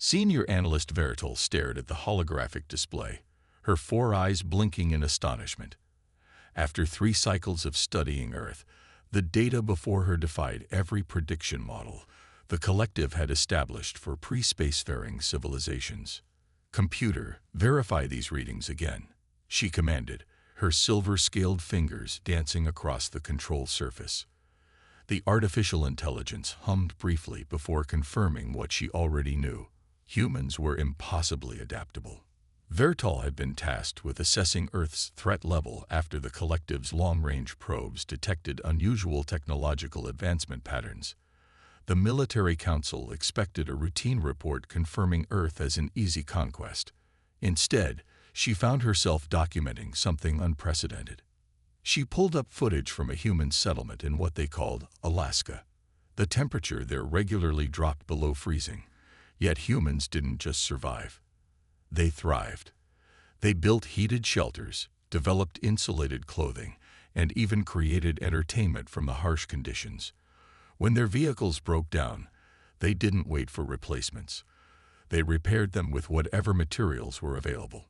Senior analyst Verital stared at the holographic display, her 4 eyes blinking in astonishment. After 3 cycles of studying Earth, the data before her defied every prediction model the collective had established for pre-spacefaring civilizations. "Computer, verify these readings again," she commanded, her silver-scaled fingers dancing across the control surface. The artificial intelligence hummed briefly before confirming what she already knew. Humans were impossibly adaptable. Vertal had been tasked with assessing Earth's threat level after the collective's long-range probes detected unusual technological advancement patterns. The military council expected a routine report confirming Earth as an easy conquest. Instead, she found herself documenting something unprecedented. She pulled up footage from a human settlement in what they called Alaska. The temperature there regularly dropped below freezing, yet humans didn't just survive. They thrived. They built heated shelters, developed insulated clothing, and even created entertainment from the harsh conditions. When their vehicles broke down, they didn't wait for replacements. They repaired them with whatever materials were available.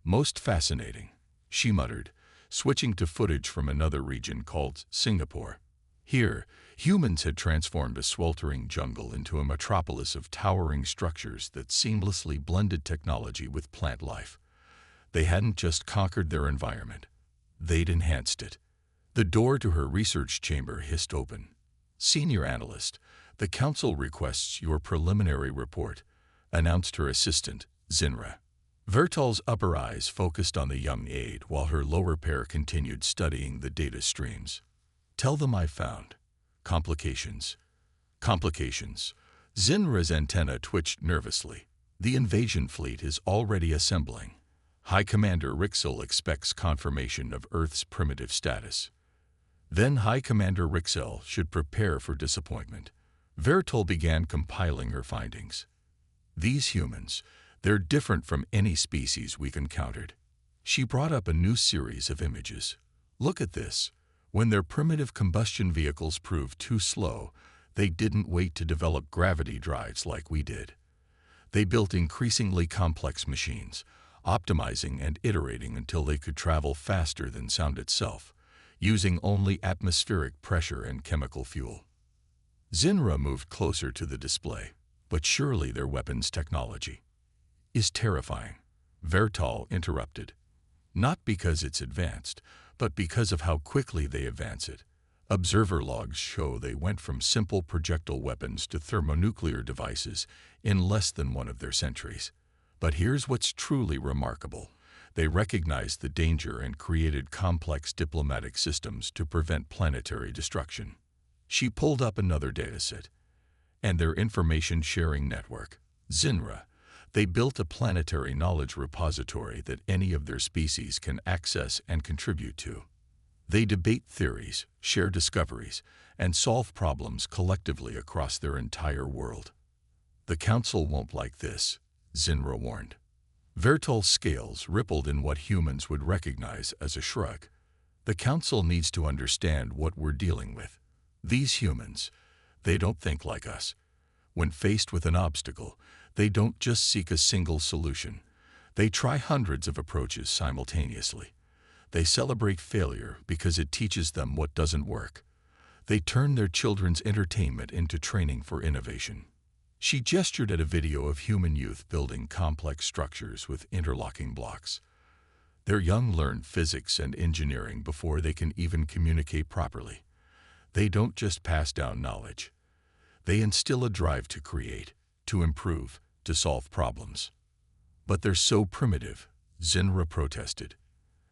"Most fascinating," she muttered, switching to footage from another region called Singapore. Here, humans had transformed a sweltering jungle into a metropolis of towering structures that seamlessly blended technology with plant life. They hadn't just conquered their environment, they'd enhanced it. The door to her research chamber hissed open. "Senior analyst, the council requests your preliminary report," announced her assistant, Zinra. Vertal's upper eyes focused on the young aide while her lower pair continued studying the data streams. "Tell them I found complications." Complications. Zinra's antenna twitched nervously. "The invasion fleet is already assembling. High Commander Rixel expects confirmation of Earth's primitive status. Then High Commander Rixel should prepare for disappointment." Vertal began compiling her findings. "These humans, they're different from any species we've encountered." She brought up a new series of images. "Look at this. When their primitive combustion vehicles proved too slow, they didn't wait to develop gravity drives like we did. They built increasingly complex machines, optimizing and iterating until they could travel faster than sound itself, using only atmospheric pressure and chemical fuel." Zinra moved closer to the display. "But surely their weapons technology is terrifying," Vertal interrupted. "Not because it's advanced, but because of how quickly they advance it. Observer logs show they went from simple projectile weapons to thermonuclear devices in less than one of their centuries. But here's what's truly remarkable. They recognized the danger and created complex diplomatic systems to prevent planetary destruction." She pulled up another dataset. "And their information-sharing network, Zinra. They built a planetary knowledge repository that any of their species can access and contribute to. They debate theories, share discoveries, and solve problems collectively across their entire world." "The Council won't like this," Zinra warned. Vertal's scales rippled in what humans would recognize as a shrug. "The Council needs to understand what we're dealing with. These humans, they don't think like us. When faced with an obstacle, they don't just seek a single solution. They try hundreds of approaches simultaneously. They celebrate failure because it teaches them what doesn't work. They turn their children's entertainment into training for innovation." She gestured at a video of human youth building complex structures with interlocking blocks. "Their young learn physics and engineering before they can even communicate properly. They don't just pass down knowledge. They instill a drive to create, to improve, to solve problems." "But they're so primitive," Zinra protested.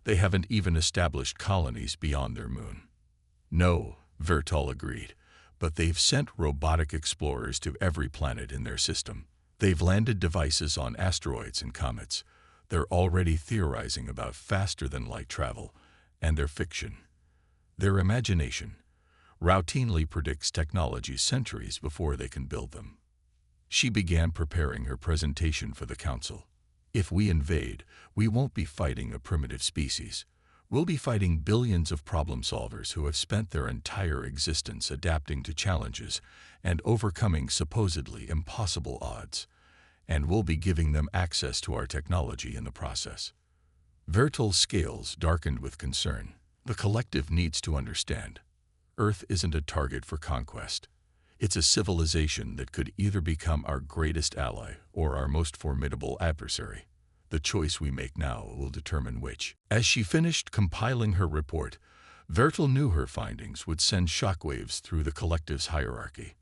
"They haven't even established colonies beyond their moon." "No," Vertal agreed, "but they've sent robotic explorers to every planet in their system. They've landed devices on asteroids and comets. They're already theorizing about faster-than-light travel, and their fiction, their imagination, routinely predicts technology centuries before they can build them." She began preparing her presentation for the Council. "If we invade, we won't be fighting a primitive species. We'll be fighting billions of problem solvers who have spent their entire existence adapting to challenges and overcoming supposedly impossible odds. and we'll be giving them access to our technology in the process. Vertal's scales darkened with concern. The collective needs to understand. Earth isn't a target for conquest. It's a civilization that could either become our greatest ally or our most formidable adversary. The choice we make now will determine which. As she finished compiling her report, Vertal knew her findings would send shockwaves through the collective's hierarchy.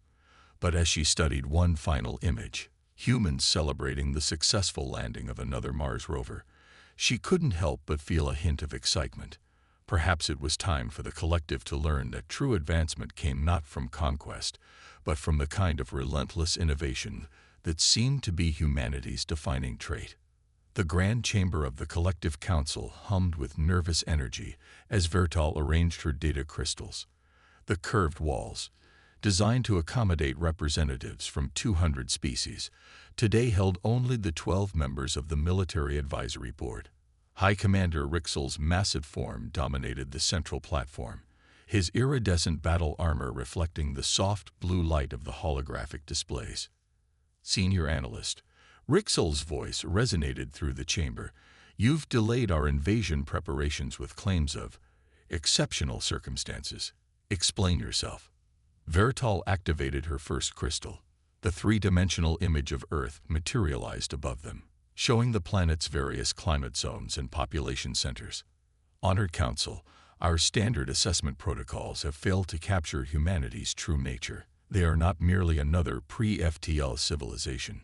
But as she studied one final image, humans celebrating the successful landing of another Mars rover, she couldn't help but feel a hint of excitement. Perhaps it was time for the collective to learn that true advancement came not from conquest, but from the kind of relentless innovation that seemed to be humanity's defining trait. The grand chamber of the collective council hummed with nervous energy as Vertal arranged her data crystals. The curved walls, designed to accommodate representatives from 200 species, today held only the 12 members of the Military Advisory Board. High Commander Rixel's massive form dominated the central platform, his iridescent battle armor reflecting the soft blue light of the holographic displays. Senior Analyst, Rixel's voice resonated through the chamber. You've delayed our invasion preparations with claims of exceptional circumstances. Explain yourself. Vertal activated her first crystal. The three-dimensional image of Earth materialized above them, showing the planet's various climate zones and population centers. Honored Council, our standard assessment protocols have failed to capture humanity's true nature. They are not merely another pre-FTL civilization.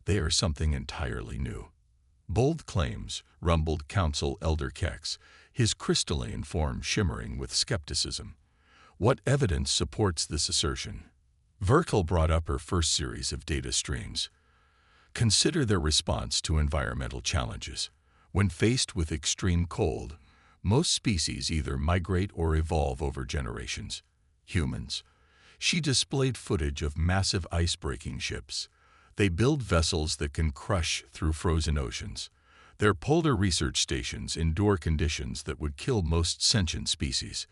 They are something entirely new. Bold claims, rumbled Council Elder Kex, his crystalline form shimmering with skepticism. What evidence supports this assertion? Vertal brought up her first series of data streams. Consider their response to environmental challenges. When faced with extreme cold, most species either migrate or evolve over generations. Humans. She displayed footage of massive ice-breaking ships. They build vessels that can crush through frozen oceans. Their polar research stations endure conditions that would kill most sentient species.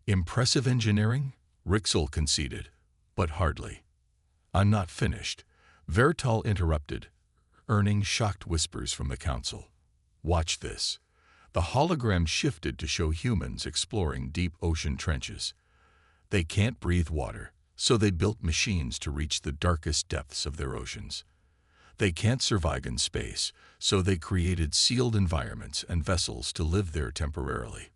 Impressive engineering? Rixel conceded, but hardly. I'm not finished. Vertal interrupted, earning shocked whispers from the council. Watch this. The hologram shifted to show humans exploring deep ocean trenches. They can't breathe water, so they built machines to reach the darkest depths of their oceans. They can't survive in space, so they created sealed environments and vessels to live there temporarily.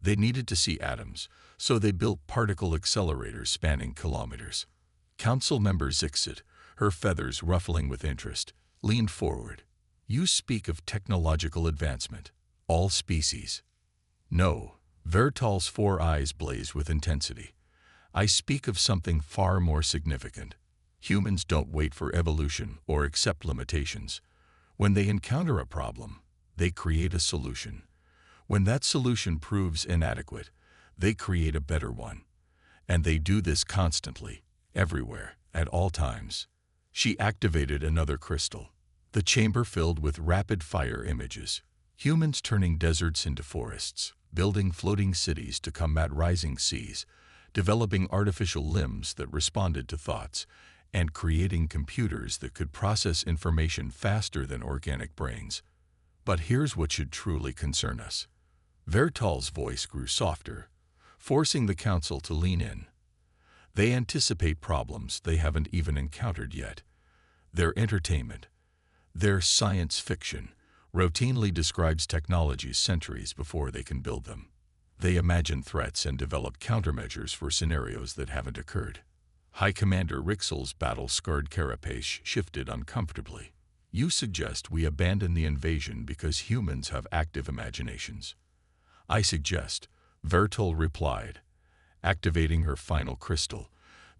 They needed to see atoms, so they built particle accelerators spanning kilometers. Council member Zixit, her feathers ruffling with interest, leaned forward. You speak of technological advancement. All species. No. Vertal's 4 eyes blazed with intensity. I speak of something far more significant. Humans don't wait for evolution or accept limitations. When they encounter a problem, they create a solution. When that solution proves inadequate, they create a better one. And they do this constantly, everywhere, at all times. She activated another crystal. The chamber filled with rapid-fire images. Humans turning deserts into forests, building floating cities to combat rising seas, developing artificial limbs that responded to thoughts, and creating computers that could process information faster than organic brains. But here's what should truly concern us. Vertal's voice grew softer, forcing the council to lean in. They anticipate problems they haven't even encountered yet. Their entertainment, their science fiction, routinely describes technologies centuries before they can build them. They imagine threats and develop countermeasures for scenarios that haven't occurred. High Commander Rixel's battle-scarred carapace shifted uncomfortably. You suggest we abandon the invasion because humans have active imaginations. I suggest, Vertal replied, activating her final crystal,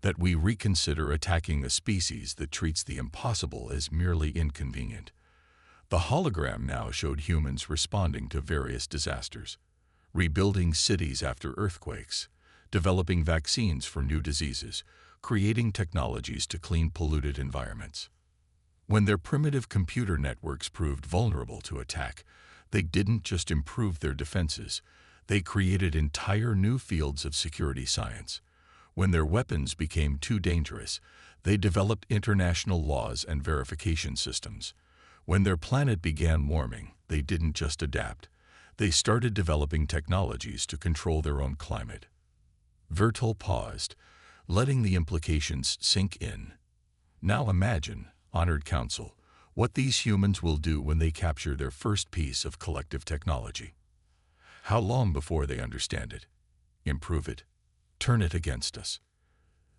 that we reconsider attacking a species that treats the impossible as merely inconvenient. The hologram now showed humans responding to various disasters, rebuilding cities after earthquakes, developing vaccines for new diseases, creating technologies to clean polluted environments. When their primitive computer networks proved vulnerable to attack, they didn't just improve their defenses, they created entire new fields of security science. When their weapons became too dangerous, They developed international laws and verification systems. When their planet began warming, they didn't just adapt. They started developing technologies to control their own climate. Vertol paused, letting the implications sink in. Now imagine, honored council, what these humans will do when they capture their first piece of collective technology. How long before they understand it, improve it, turn it against us?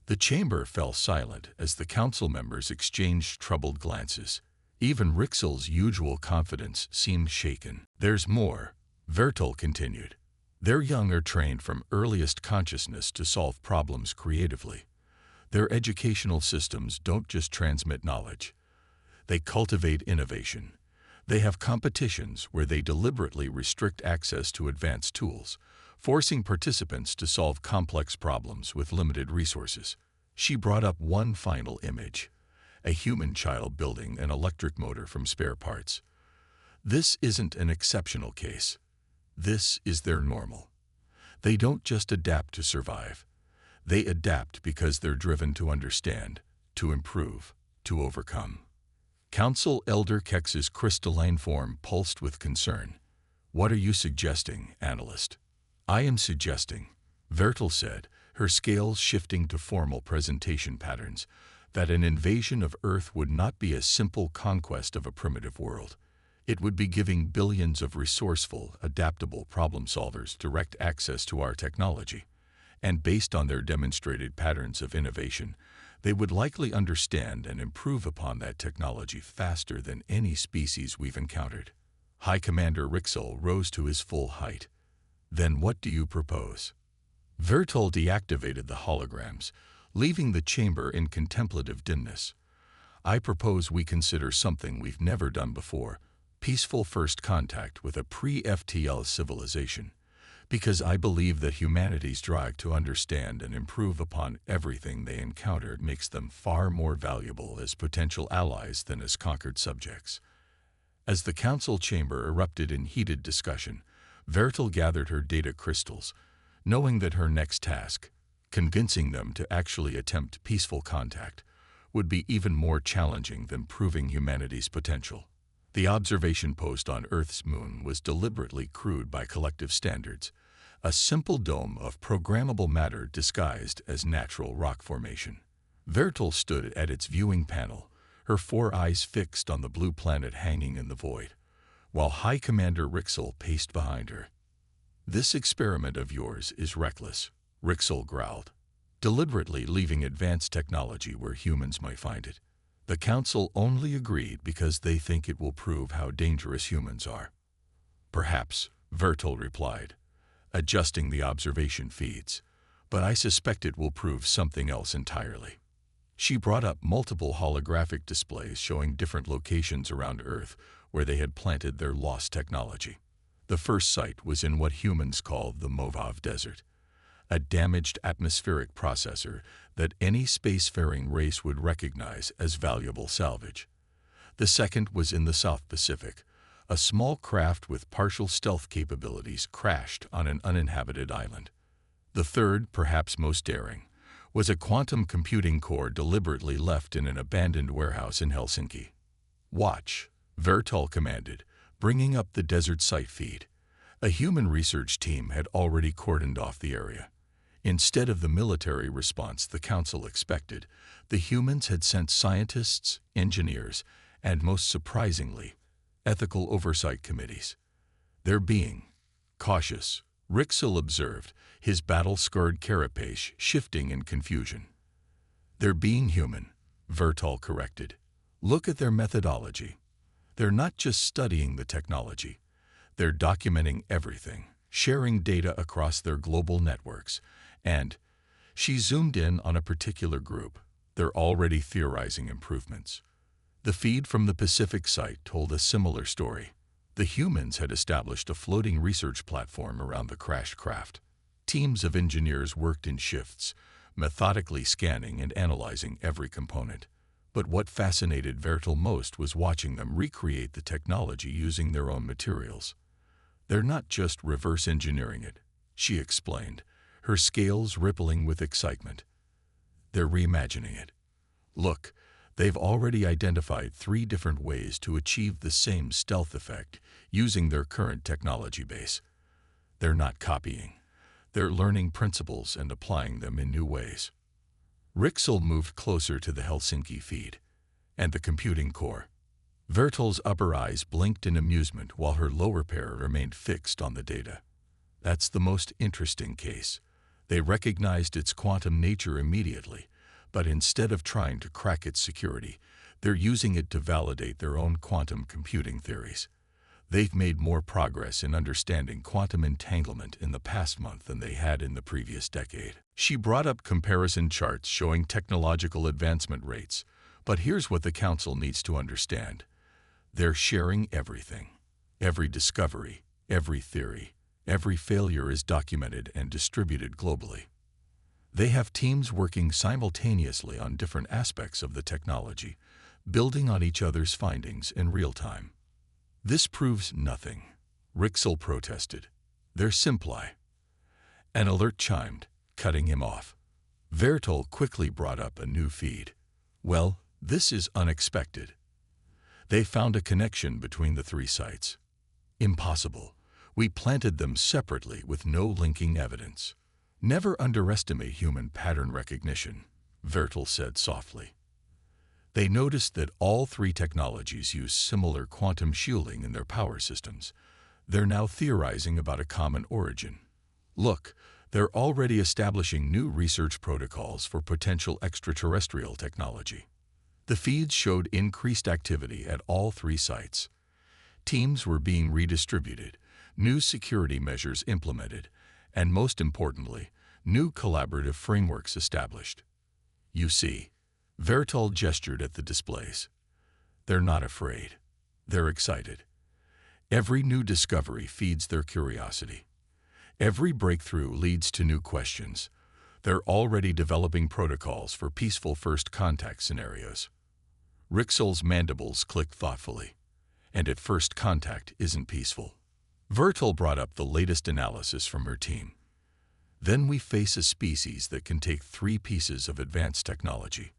The chamber fell silent as the council members exchanged troubled glances. Even Rixel's usual confidence seemed shaken. There's more, Vertol continued. Their young are trained from earliest consciousness to solve problems creatively. Their educational systems don't just transmit knowledge. They cultivate innovation. They have competitions where they deliberately restrict access to advanced tools, forcing participants to solve complex problems with limited resources. She brought up one final image, a human child building an electric motor from spare parts. This isn't an exceptional case. This is their normal. They don't just adapt to survive. They adapt because they're driven to understand, to improve, to overcome. Council Elder Kex's crystalline form pulsed with concern. What are you suggesting, analyst? I am suggesting, Vertol said, her scales shifting to formal presentation patterns, that an invasion of Earth would not be a simple conquest of a primitive world. It would be giving billions of resourceful, adaptable problem solvers direct access to our technology. And based on their demonstrated patterns of innovation, they would likely understand and improve upon that technology faster than any species we've encountered. High Commander Rixel rose to his full height. Then what do you propose? Vertol deactivated the holograms, leaving the chamber in contemplative dimness. I propose we consider something we've never done before, peaceful first contact with a pre-FTL civilization, because I believe that humanity's drive to understand and improve upon everything they encounter makes them far more valuable as potential allies than as conquered subjects. As the council chamber erupted in heated discussion, Vertol gathered her data crystals, knowing that her next task, convincing them to actually attempt peaceful contact, would be even more challenging than proving humanity's potential. The observation post on Earth's moon was deliberately crude by collective standards, a simple dome of programmable matter disguised as natural rock formation. Vertol stood at its viewing panel, her four eyes fixed on the blue planet hanging in the void, while High Commander Rixel paced behind her. This experiment of yours is reckless, Rixel growled, deliberately leaving advanced technology where humans might find it. The council only agreed because they think it will prove how dangerous humans are. Perhaps, Vertol replied, adjusting the observation feeds, but I suspect it will prove something else entirely. She brought up multiple holographic displays showing different locations around Earth where they had planted their lost technology. The first site was in what humans call the Movav Desert, a damaged atmospheric processor that any spacefaring race would recognize as valuable salvage. The second was in the South Pacific. A small craft with partial stealth capabilities crashed on an uninhabited island. The third, perhaps most daring, was a quantum computing core deliberately left in an abandoned warehouse in Helsinki. Watch, Vertol commanded, bringing up the desert site feed. A human research team had already cordoned off the area. Instead of the military response the council expected, the humans had sent scientists, engineers, and most surprisingly, ethical oversight committees. They're being cautious, Rixel observed, his battle-scarred carapace shifting in confusion. They're being human, Vertol corrected. Look at their methodology. They're not just studying the technology. They're documenting everything, sharing data across their global networks, and she zoomed in on a particular group. They're already theorizing improvements. The feed from the Pacific site told a similar story. The humans had established a floating research platform around the crashed craft. Teams of engineers worked in shifts, methodically scanning and analyzing every component. But what fascinated Vertol most was watching them recreate the technology using their own materials. They're not just reverse engineering it, she explained, her scales rippling with excitement. They're reimagining it. Look, they've already identified 3 different ways to achieve the same stealth effect using their current technology base. They're not copying. They're learning principles and applying them in new ways. Rixel moved closer to the Helsinki feed and the computing core. Vertol's upper eyes blinked in amusement while her lower pair remained fixed on the data. That's the most interesting case. They recognized its quantum nature immediately, but instead of trying to crack its security, they're using it to validate their own quantum computing theories. They've made more progress in understanding quantum entanglement in the past month than they had in the previous decade. She brought up comparison charts showing technological advancement rates, but here's what the Council needs to understand. They're sharing everything. Every discovery, every theory, every failure is documented and distributed globally. They have teams working simultaneously on different aspects of the technology, building on each other's findings in real time. This proves nothing, Rixel protested. They're simply. An alert chimed, cutting him off. Vertol quickly brought up a new feed. Well, this is unexpected. They found a connection between the 3 sites. Impossible. We planted them separately with no linking evidence. Never underestimate human pattern recognition, Vertol said softly. They noticed that all 3 technologies use similar quantum shielding in their power systems. They're now theorizing about a common origin. Look, they're already establishing new research protocols for potential extraterrestrial technology. The feeds showed increased activity at all 3 sites. Teams were being redistributed, new security measures implemented, and most importantly, new collaborative frameworks established. You see, Vertol gestured at the displays. They're not afraid. They're excited. Every new discovery feeds their curiosity. Every breakthrough leads to new questions. They're already developing protocols for peaceful first contact scenarios. Rixel's mandibles clicked thoughtfully. And at first contact isn't peaceful. Vertol brought up the latest analysis from her team. Then we face a species that can take 3 pieces of advanced technology,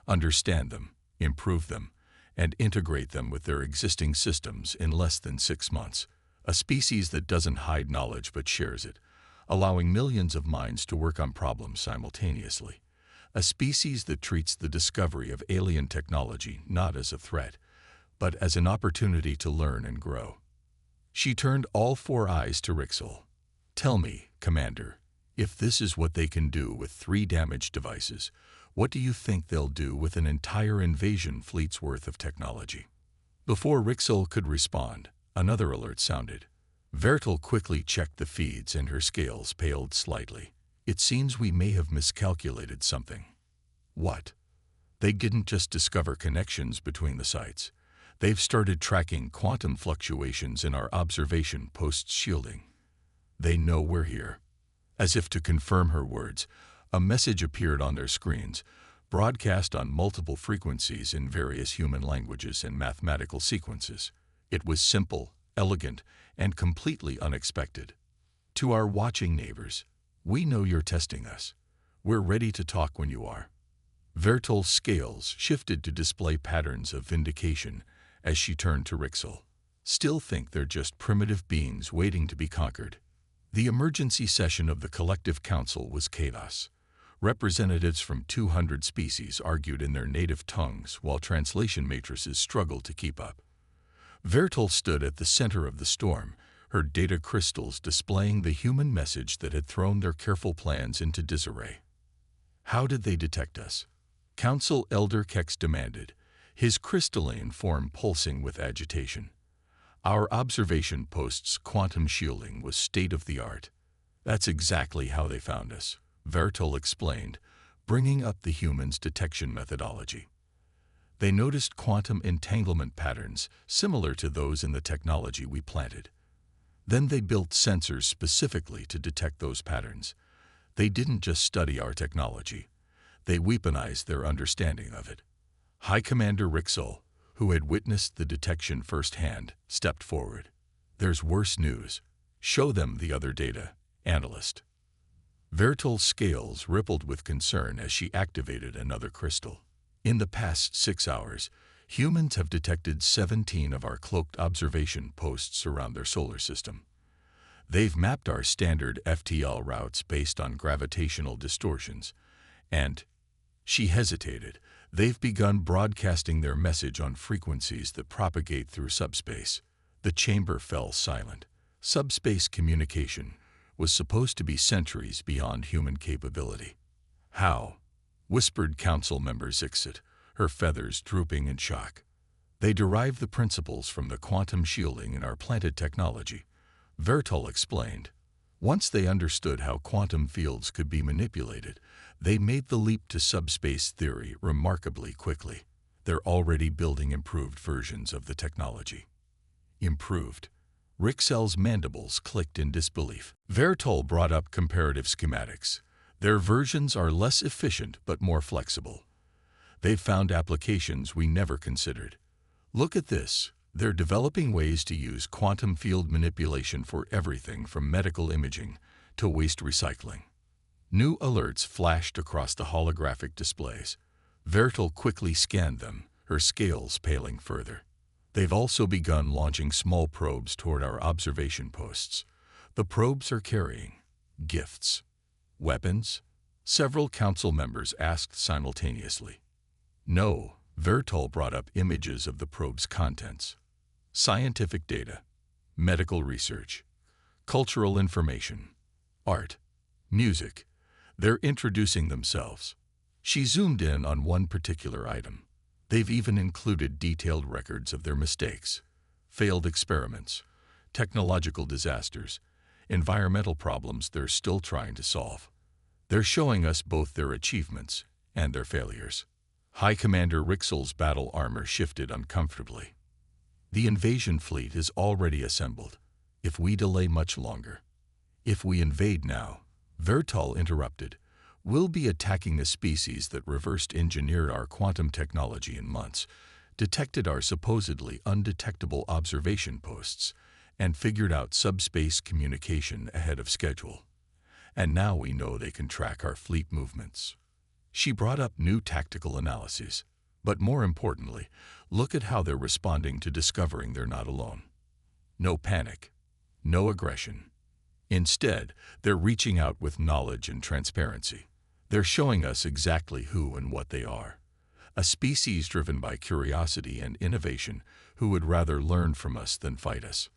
understand them, improve them, and integrate them with their existing systems in less than 6 months. A species that doesn't hide knowledge but shares it, allowing millions of minds to work on problems simultaneously. A species that treats the discovery of alien technology not as a threat, but as an opportunity to learn and grow. She turned all 4 eyes to Rixel. Tell me, Commander, if this is what they can do with 3 damaged devices, what do you think they'll do with an entire invasion fleet's worth of technology? Before Rixel could respond, another alert sounded. Vertol quickly checked the feeds and her scales paled slightly. It seems we may have miscalculated something. What? They didn't just discover connections between the sites. They've started tracking quantum fluctuations in our observation posts shielding. They know we're here. As if to confirm her words, a message appeared on their screens, broadcast on multiple frequencies in various human languages and mathematical sequences. It was simple, elegant, and completely unexpected. To our watching neighbors, we know you're testing us. We're ready to talk when you are. Vertol's scales shifted to display patterns of vindication as she turned to Rixel. Still think they're just primitive beings waiting to be conquered. The emergency session of the Collective Council was chaos. Representatives from 200 species argued in their native tongues while translation matrices struggled to keep up. Vertol stood at the center of the storm, her data crystals displaying the human message that had thrown their careful plans into disarray. How did they detect us? Council Elder Kex demanded, his crystalline form pulsing with agitation. Our observation post's quantum shielding was state-of-the-art. That's exactly how they found us, Vertol explained, bringing up the humans' detection methodology. They noticed quantum entanglement patterns similar to those in the technology we planted. Then they built sensors specifically to detect those patterns. They didn't just study our technology. They weaponized their understanding of it. High Commander Rixel, who had witnessed the detection firsthand, stepped forward. There's worse news. Show them the other data, analyst. Vertol's scales rippled with concern as she activated another crystal. In the past 6 hours, humans have detected 17 of our cloaked observation posts around their solar system. They've mapped our standard FTL routes based on gravitational distortions, and, she hesitated, they've begun broadcasting their message on frequencies that propagate through subspace. The chamber fell silent. Subspace communication was supposed to be centuries beyond human capability. How? Whispered Council Member Zixit, her feathers drooping in shock. They derive the principles from the quantum shielding in our planted technology, Vertol explained. Once they understood how quantum fields could be manipulated, they made the leap to subspace theory remarkably quickly. They're already building improved versions of the technology. Improved. Rixel's mandibles clicked in disbelief. Vertol brought up comparative schematics. Their versions are less efficient but more flexible. They've found applications we never considered. Look at this. They're developing ways to use quantum field manipulation for everything from medical imaging to waste recycling. New alerts flashed across the holographic displays. Vertol quickly scanned them, her scales paling further. They've also begun launching small probes toward our observation posts. The probes are carrying gifts. Weapons? Several council members asked simultaneously. No, Vertol brought up images of the probe's contents. Scientific data, medical research, cultural information, art, music. They're introducing themselves. She zoomed in on one particular item. They've even included detailed records of their mistakes, failed experiments, technological disasters, environmental problems they're still trying to solve. They're showing us both their achievements and their failures. High Commander Rixel's battle armor shifted uncomfortably. The invasion fleet is already assembled. If we delay much longer, if we invade now, Vertol interrupted, we'll be attacking a species that reversed engineered our quantum technology in months, detected our supposedly undetectable observation posts, and figured out subspace communication ahead of schedule. And now we know they can track our fleet movements. She brought up new tactical analyses, but more importantly, look at how they're responding to discovering they're not alone. No panic, no aggression. Instead, they're reaching out with knowledge and transparency. They're showing us exactly who and what they are. A species driven by curiosity and innovation who would rather learn from us than fight us.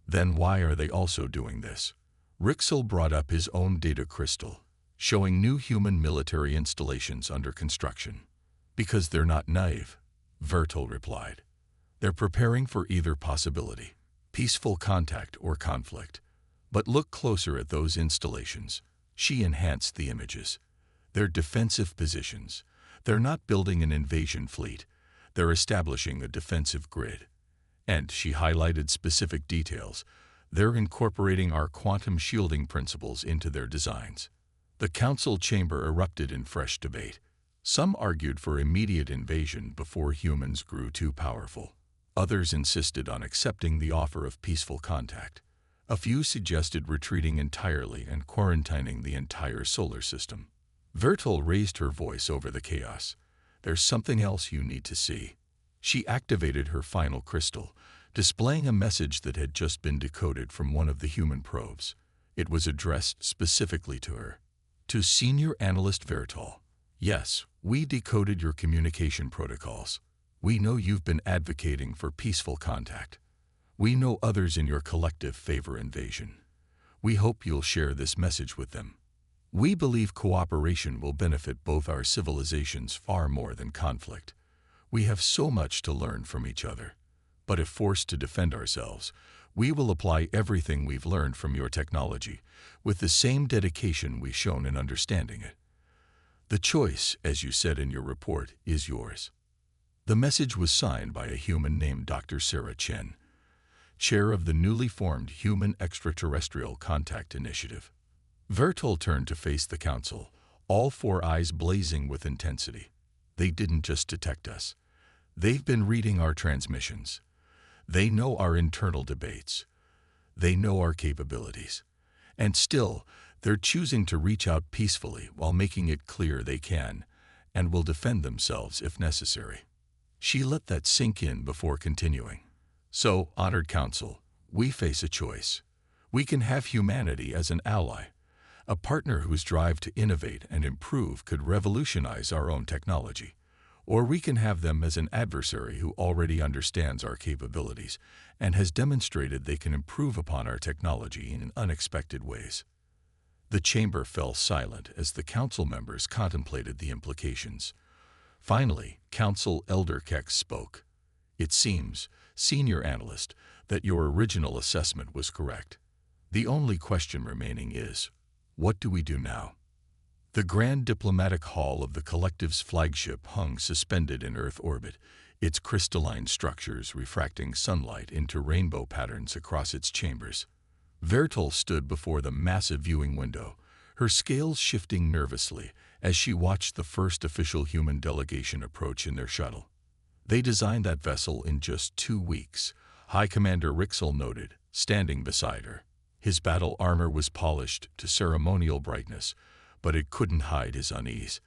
Then why are they also doing this? Rixel brought up his own data crystal, showing new human military installations under construction. Because they're not naive, Vertol replied. They're preparing for either possibility, peaceful contact or conflict. But look closer at those installations. She enhanced the images. They're defensive positions. They're not building an invasion fleet. They're establishing a defensive grid. And she highlighted specific details. They're incorporating our quantum shielding principles into their designs. The council chamber erupted in fresh debate. Some argued for immediate invasion before humans grew too powerful. Others insisted on accepting the offer of peaceful contact. A few suggested retreating entirely and quarantining the entire solar system. Vertol raised her voice over the chaos. There's something else you need to see. She activated her final crystal, displaying a message that had just been decoded from one of the human probes. It was addressed specifically to her. To Senior Analyst Vertol. Yes, we decoded your communication protocols. We know you've been advocating for peaceful contact. We know others in your collective favor invasion. We hope you'll share this message with them. We believe cooperation will benefit both our civilizations far more than conflict. We have so much to learn from each other. But if forced to defend ourselves, we will apply everything we've learned from your technology with the same dedication we've shown in understanding it. The choice, as you said in your report, is yours. The message was signed by a human named Dr. Sarah Chen, chair of the newly formed Human Extraterrestrial Contact Initiative. Vertol turned to face the council, all four eyes blazing with intensity. They didn't just detect us. They've been reading our transmissions. They know our internal debates. They know our capabilities. And still, they're choosing to reach out peacefully while making it clear they can and will defend themselves if necessary. She let that sink in before continuing. So, honored council, we face a choice. We can have humanity as an ally, a partner whose drive to innovate and improve could revolutionize our own technology. Or we can have them as an adversary who already understands our capabilities and has demonstrated they can improve upon our technology in unexpected ways. The chamber fell silent as the council members contemplated the implications. Finally, Council Elder Keck spoke. It seems, Senior Analyst, that your original assessment was correct. The only question remaining is, what do we do now? The grand diplomatic hall of the Collective's flagship hung suspended in Earth orbit, its crystalline structures refracting sunlight into rainbow patterns across its chambers. Vertol stood before the massive viewing window, her scales shifting nervously as she watched the first official human delegation approach in their shuttle. They designed that vessel in just 2 weeks, High Commander Rixel noted, standing beside her. His battle armor was polished to ceremonial brightness, but it couldn't hide his unease.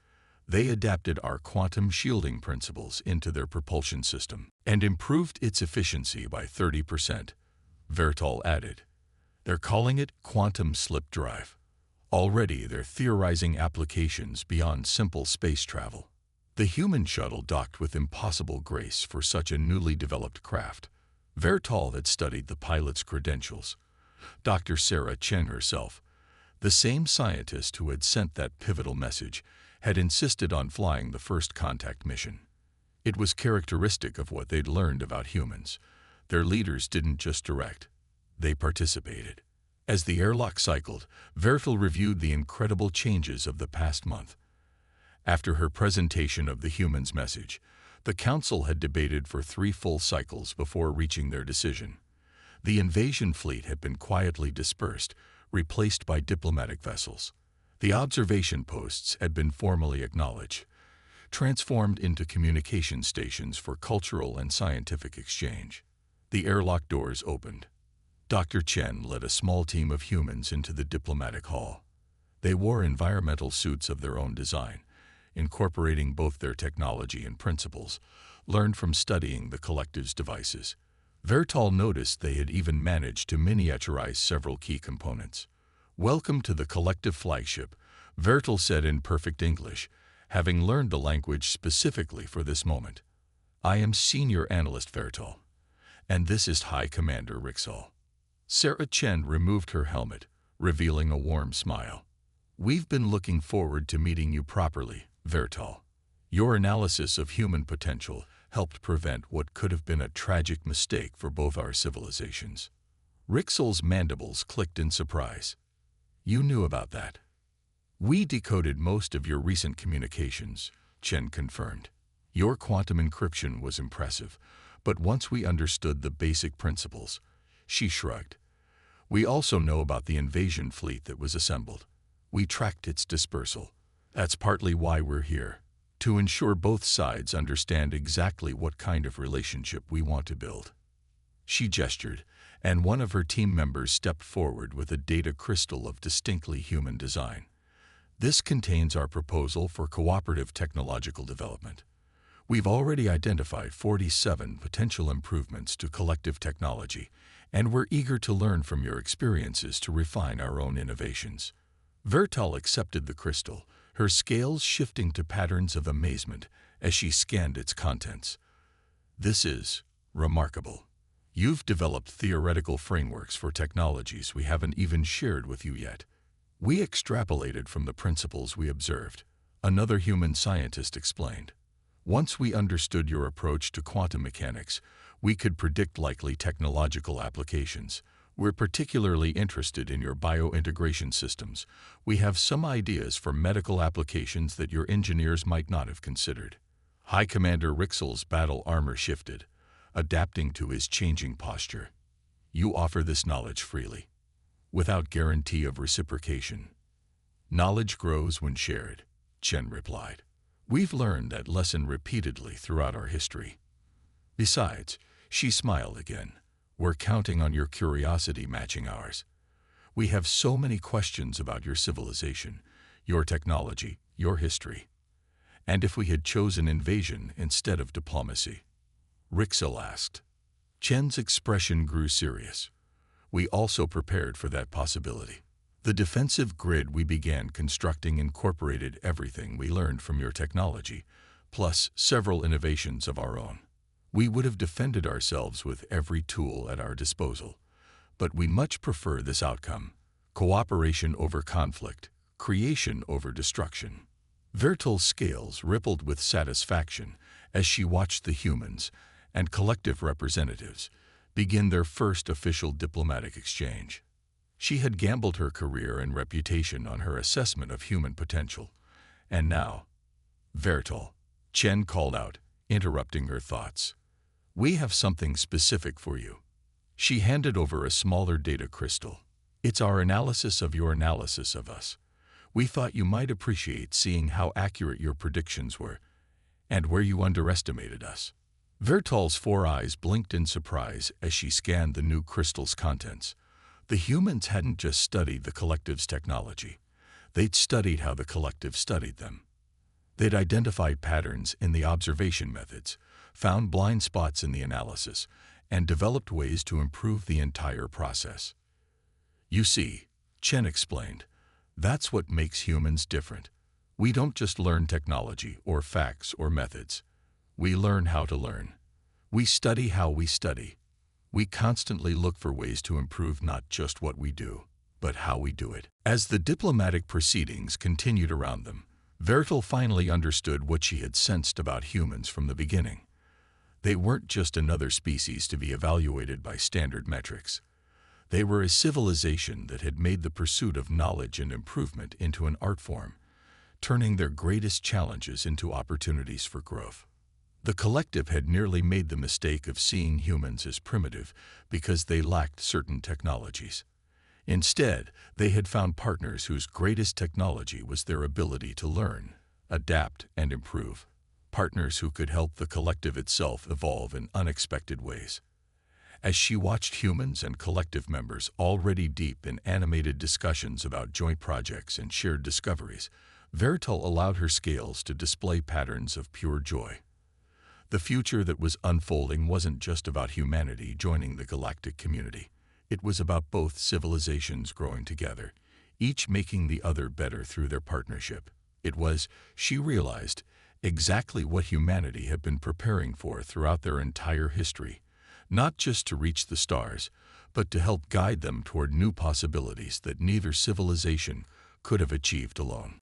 They adapted our quantum shielding principles into their propulsion system and improved its efficiency by 30%, Vertol added. They're calling it quantum slip drive. Already they're theorizing applications beyond simple space travel. The human shuttle docked with impossible grace for such a newly developed craft. Vertol had studied the pilot's credentials. Dr. Sarah Chen herself, the same scientist who had sent that pivotal message, had insisted on flying the first contact mission. It was characteristic of what they'd learned about humans. Their leaders didn't just direct, they participated. As the airlock cycled, Vertol reviewed the incredible changes of the past month. After her presentation of the human's message, the council had debated for 3 full cycles before reaching their decision. The invasion fleet had been quietly dispersed, replaced by diplomatic vessels. The observation posts had been formally acknowledged, transformed into communication stations for cultural and scientific exchange. The airlock doors opened. Dr. Chen led a small team of humans into the diplomatic hall. They wore environmental suits of their own design, incorporating both their technology and principles, learned from studying the Collective's devices. Vertol noticed they had even managed to miniaturize several key components. "Welcome to the Collective flagship," Vertol said in perfect English, having learned the language specifically for this moment. "I am Senior Analyst Vertol, and this is High Commander Rixel." Sarah Chen removed her helmet, revealing a warm smile. "We've been looking forward to meeting you properly, Vertol. Your analysis of human potential helped prevent what could have been a tragic mistake for both our civilizations." Rixel's mandibles clicked in surprise. "You knew about that?" "We decoded most of your recent communications," Chen confirmed. "Your quantum encryption was impressive, but once we understood the basic principles," she shrugged. "We also know about the invasion fleet that was assembled. We tracked its dispersal. That's partly why we're here, to ensure both sides understand exactly what kind of relationship we want to build." She gestured, and one of her team members stepped forward with a data crystal of distinctly human design. "This contains our proposal for cooperative technological development. We've already identified 47 potential improvements to collective technology, and we're eager to learn from your experiences to refine our own innovations." Vertol accepted the crystal, her scales shifting to patterns of amazement as she scanned its contents. "This is remarkable. You've developed theoretical frameworks for technologies we haven't even shared with you yet. We extrapolated from the principles we observed," another human scientist explained. "Once we understood your approach to quantum mechanics, we could predict likely technological applications. We're particularly interested in your biointegration systems. We have some ideas for medical applications that your engineers might not have considered." High Commander Rixel's battle armor shifted, adapting to his changing posture. "You offer this knowledge freely, without guarantee of reciprocation." "Knowledge grows when shared," Chen replied. "We've learned that lesson repeatedly throughout our history. Besides," she smiled again, "we're counting on your curiosity matching ours. We have so many questions about your civilization, your technology, your history. And if we had chosen invasion instead of diplomacy? Rixel asked. Chen's expression grew serious. We also prepared for that possibility. The defensive grid we began constructing incorporated everything we learned from your technology, plus several innovations of our own. We would have defended ourselves with every tool at our disposal, but we much prefer this outcome: cooperation over conflict, creation over destruction. Vertil's scales rippled with satisfaction as she watched the humans and collective representatives begin their first official diplomatic exchange. She had gambled her career and reputation on her assessment of human potential, and now, Vertil, Chen called out, interrupting her thoughts. We have something specific for you. She handed over a smaller data crystal. It's our analysis of your analysis of us. We thought you might appreciate seeing how accurate your predictions were, and where you underestimated us. Vertil's 4 eyes blinked in surprise as she scanned the new crystal's contents. The humans hadn't just studied the collective's technology. They'd studied how the collective studied them. They'd identified patterns in the observation methods, found blind spots in the analysis, and developed ways to improve the entire process. You see, Chen explained, that's what makes humans different. We don't just learn technology or facts or methods. We learn how to learn. We study how we study. We constantly look for ways to improve not just what we do, but how we do it. As the diplomatic proceedings continued around them, Vertil finally understood what she had sensed about humans from the beginning. They weren't just another species to be evaluated by standard metrics. They were a civilization that had made the pursuit of knowledge and improvement into an art form, turning their greatest challenges into opportunities for growth. The collective had nearly made the mistake of seeing humans as primitive because they lacked certain technologies. Instead, they had found partners whose greatest technology was their ability to learn, adapt, and improve. Partners who could help the collective itself evolve in unexpected ways. As she watched humans and collective members already deep in animated discussions about joint projects and shared discoveries, Vertil allowed her scales to display patterns of pure joy. The future that was unfolding wasn't just about humanity joining the galactic community. It was about both civilizations growing together, each making the other better through their partnership. It was, she realized, exactly what humanity had been preparing for throughout their entire history, not just to reach the stars, but to help guide them toward new possibilities that neither civilization could have achieved alone.